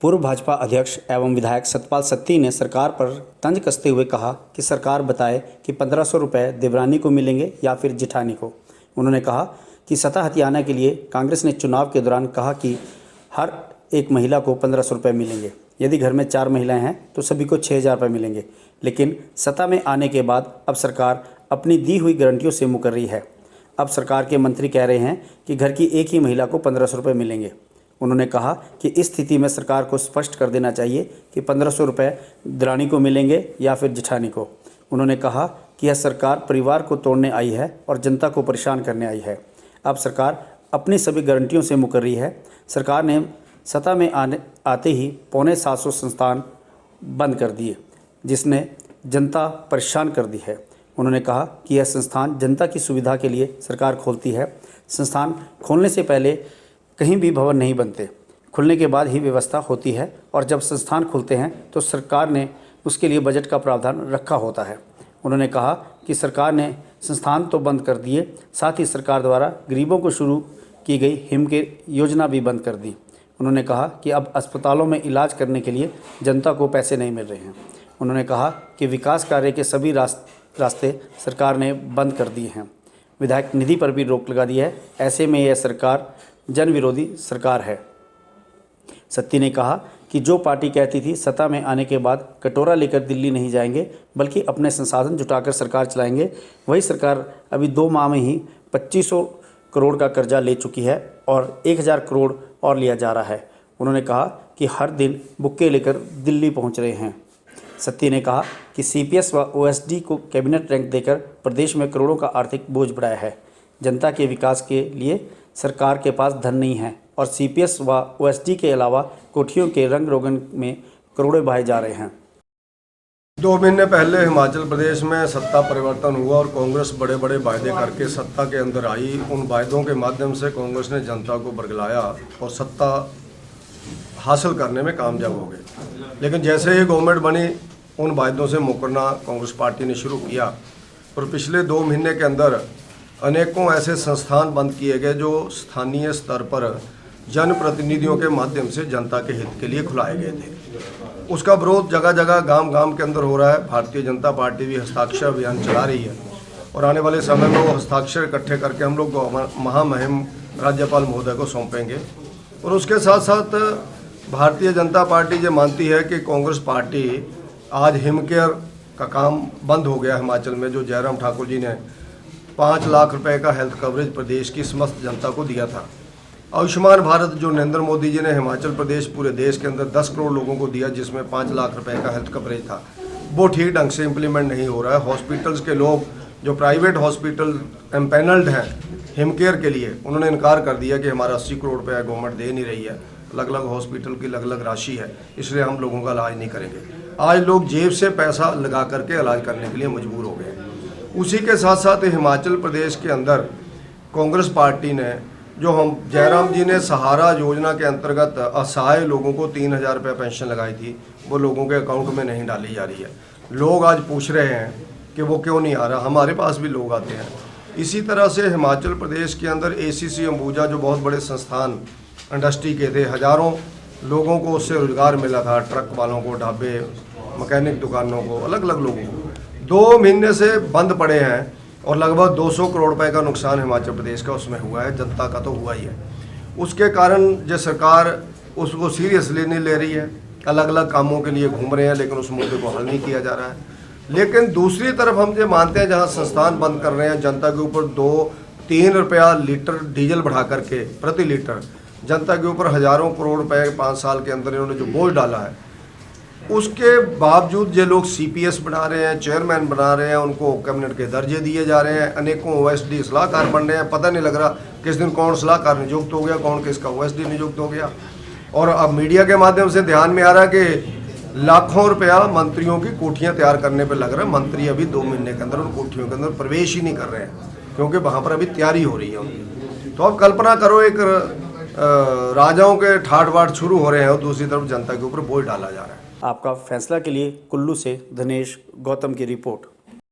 पूर्व भाजपा अध्यक्ष एवं विधायक सतपाल सत्ती ने सरकार पर तंज कसते हुए कहा कि सरकार बताए कि 1500 रुपये देवरानी को मिलेंगे या फिर जेठानी को। उन्होंने कहा कि सत्ता हथियाने के लिए कांग्रेस ने चुनाव के दौरान कहा कि हर एक महिला को 1500 रुपये मिलेंगे। यदि घर में 4 महिलाएं हैं तो सभी को 6000 रुपये मिलेंगे। लेकिन सत्ता में आने के बाद अब सरकार अपनी दी हुई गारंटियों से मुकर रही है। अब सरकार के मंत्री कह रहे हैं कि घर की एक ही महिला को 1500 रुपये मिलेंगे। उन्होंने कहा कि इस स्थिति में सरकार को स्पष्ट कर देना चाहिए कि 1500 रुपये दरानी को मिलेंगे या फिर जेठानी को। उन्होंने कहा कि यह सरकार परिवार को तोड़ने आई है और जनता को परेशान करने आई है। अब सरकार अपनी सभी गारंटियों से मुकर रही है। सरकार ने सत्ता में आते ही 750 संस्थान बंद कर दिए, जिसने जनता परेशान कर दी है। उन्होंने कहा कि यह संस्थान जनता की सुविधा के लिए सरकार खोलती है। संस्थान खोलने से पहले कहीं भी भवन नहीं बनते, खुलने के बाद ही व्यवस्था होती है और जब संस्थान खुलते हैं तो सरकार ने उसके लिए बजट का प्रावधान रखा होता है। उन्होंने कहा कि सरकार ने संस्थान तो बंद कर दिए, साथ ही सरकार द्वारा गरीबों को शुरू की गई हिमकेयर योजना भी बंद कर दी। उन्होंने कहा कि अब अस्पतालों में इलाज करने के लिए जनता को पैसे नहीं मिल रहे हैं। उन्होंने कहा कि विकास कार्य के सभी रास्ते सरकार ने बंद कर दिए हैं। विधायक निधि पर भी रोक लगा दी है। ऐसे में यह सरकार जन विरोधी सरकार है। सत्ती ने कहा कि जो पार्टी कहती थी सत्ता में आने के बाद कटोरा लेकर दिल्ली नहीं जाएंगे बल्कि अपने संसाधन जुटाकर सरकार चलाएंगे, वही सरकार अभी 2 माह में ही 2500 करोड़ का कर्जा ले चुकी है और 1000 करोड़ और लिया जा रहा है। उन्होंने कहा कि हर दिन बुक्के लेकर दिल्ली पहुंच रहे हैं। सत्ती ने कहा कि सीपीएस व ओएसडी को कैबिनेट रैंक देकर प्रदेश में करोड़ों का आर्थिक बोझ बढ़ाया है। जनता के विकास के लिए सरकार के पास धन नहीं है और सीपीएस व ओएसडी के अलावा कोठियों के रंग रोगन में करोड़ों बहाए जा रहे हैं। 2 महीने पहले हिमाचल प्रदेश में सत्ता परिवर्तन हुआ और कांग्रेस बड़े बड़े वायदे करके सत्ता के अंदर आई। उन वायदों के माध्यम से कांग्रेस ने जनता को बरगलाया और सत्ता हासिल करने में कामयाब हो गए। लेकिन जैसे ही गवर्नमेंट बनी, उन वायदों से मुकरना कांग्रेस पार्टी ने शुरू किया और पिछले 2 महीने के अंदर अनेकों ऐसे संस्थान बंद किए गए जो स्थानीय स्तर पर जनप्रतिनिधियों के माध्यम से जनता के हित के लिए खुलाए गए थे। उसका विरोध जगह जगह गांव गांव के अंदर हो रहा है। भारतीय जनता पार्टी भी हस्ताक्षर अभियान चला रही है और आने वाले समय में वो हस्ताक्षर इकट्ठे करके हम लोग महामहिम राज्यपाल महोदय को सौंपेंगे। और उसके साथ साथ भारतीय जनता पार्टी ये मानती है कि कांग्रेस पार्टी आज हिमकेयर का काम बंद हो गया हिमाचल में। जो जयराम ठाकुर जी ने 5 लाख रुपए का हेल्थ कवरेज प्रदेश की समस्त जनता को दिया था। आयुष्मान भारत जो नरेंद्र मोदी जी ने हिमाचल प्रदेश पूरे देश के अंदर 10 करोड़ लोगों को दिया, जिसमें 5 लाख रुपए का हेल्थ कवरेज था, वो ठीक ढंग से इम्प्लीमेंट नहीं हो रहा है। हॉस्पिटल्स के लोग जो प्राइवेट हॉस्पिटल एम्पैनल्ड हैं हिमकेयर के लिए, उन्होंने इनकार कर दिया कि हमारा 80 करोड़ रुपया गवर्नमेंट दे नहीं रही है, अलग अलग हॉस्पिटल की अलग अलग राशि है, इसलिए हम लोगों का इलाज नहीं करेंगे। आज लोग जेब से पैसा लगा करके इलाज करने के लिए मजबूर हो गए। उसी के साथ साथ हिमाचल प्रदेश के अंदर कांग्रेस पार्टी ने जो हम जयराम जी ने सहारा योजना के अंतर्गत असहाय लोगों को 3000 रुपये पेंशन लगाई थी, वो लोगों के अकाउंट में नहीं डाली जा रही है। लोग आज पूछ रहे हैं कि वो क्यों नहीं आ रहा। हमारे पास भी लोग आते हैं। इसी तरह से हिमाचल प्रदेश के अंदर एसीसी अंबुजा जो बहुत बड़े संस्थान इंडस्ट्री के थे, हज़ारों लोगों को उससे रोजगार मिला था, ट्रक वालों को, ढाबे, मैकेनिक दुकानों को, अलग अलग लोगों को 2 महीने से बंद पड़े हैं और लगभग 200 करोड़ रुपए का नुकसान हिमाचल प्रदेश का उसमें हुआ है। जनता का तो हुआ ही है। उसके कारण जो सरकार उसको सीरियसली नहीं ले रही है, अलग अलग कामों के लिए घूम रहे हैं, लेकिन उस मुद्दे को हल नहीं किया जा रहा है। लेकिन दूसरी तरफ हम ये मानते हैं, जहाँ संस्थान बंद कर रहे हैं, जनता के ऊपर 2-3 रुपया लीटर डीजल बढ़ा करके प्रति लीटर जनता के ऊपर हज़ारों करोड़ रुपए 5 साल के अंदर इन्होंने जो बोझ डाला है, उसके बावजूद ये लोग सीपीएस बना रहे हैं, चेयरमैन बना रहे हैं, उनको कैबिनेट के दर्जे दिए जा रहे हैं, अनेकों ओएसडी सलाहकार बन रहे हैं। पता नहीं लग रहा किस दिन कौन सलाहकार नियुक्त हो गया, कौन किसका ओएसडी नियुक्त हो गया। और अब मीडिया के माध्यम से ध्यान में आ रहा है कि लाखों रुपया मंत्रियों की कोठियाँ तैयार करने पर लग रहा है। मंत्री अभी 2 महीने के अंदर उन कोठियों के अंदर प्रवेश ही नहीं कर रहे हैं, क्योंकि वहाँ पर अभी तैयारी हो रही है उनकी। तो अब कल्पना करो, एक राजाओं के ठाट बाट शुरू हो रहे हैं और दूसरी तरफ जनता के ऊपर बोझ डाला जा रहा है। आपका फैसला के लिए कुल्लू से धनेश गौतम की रिपोर्ट।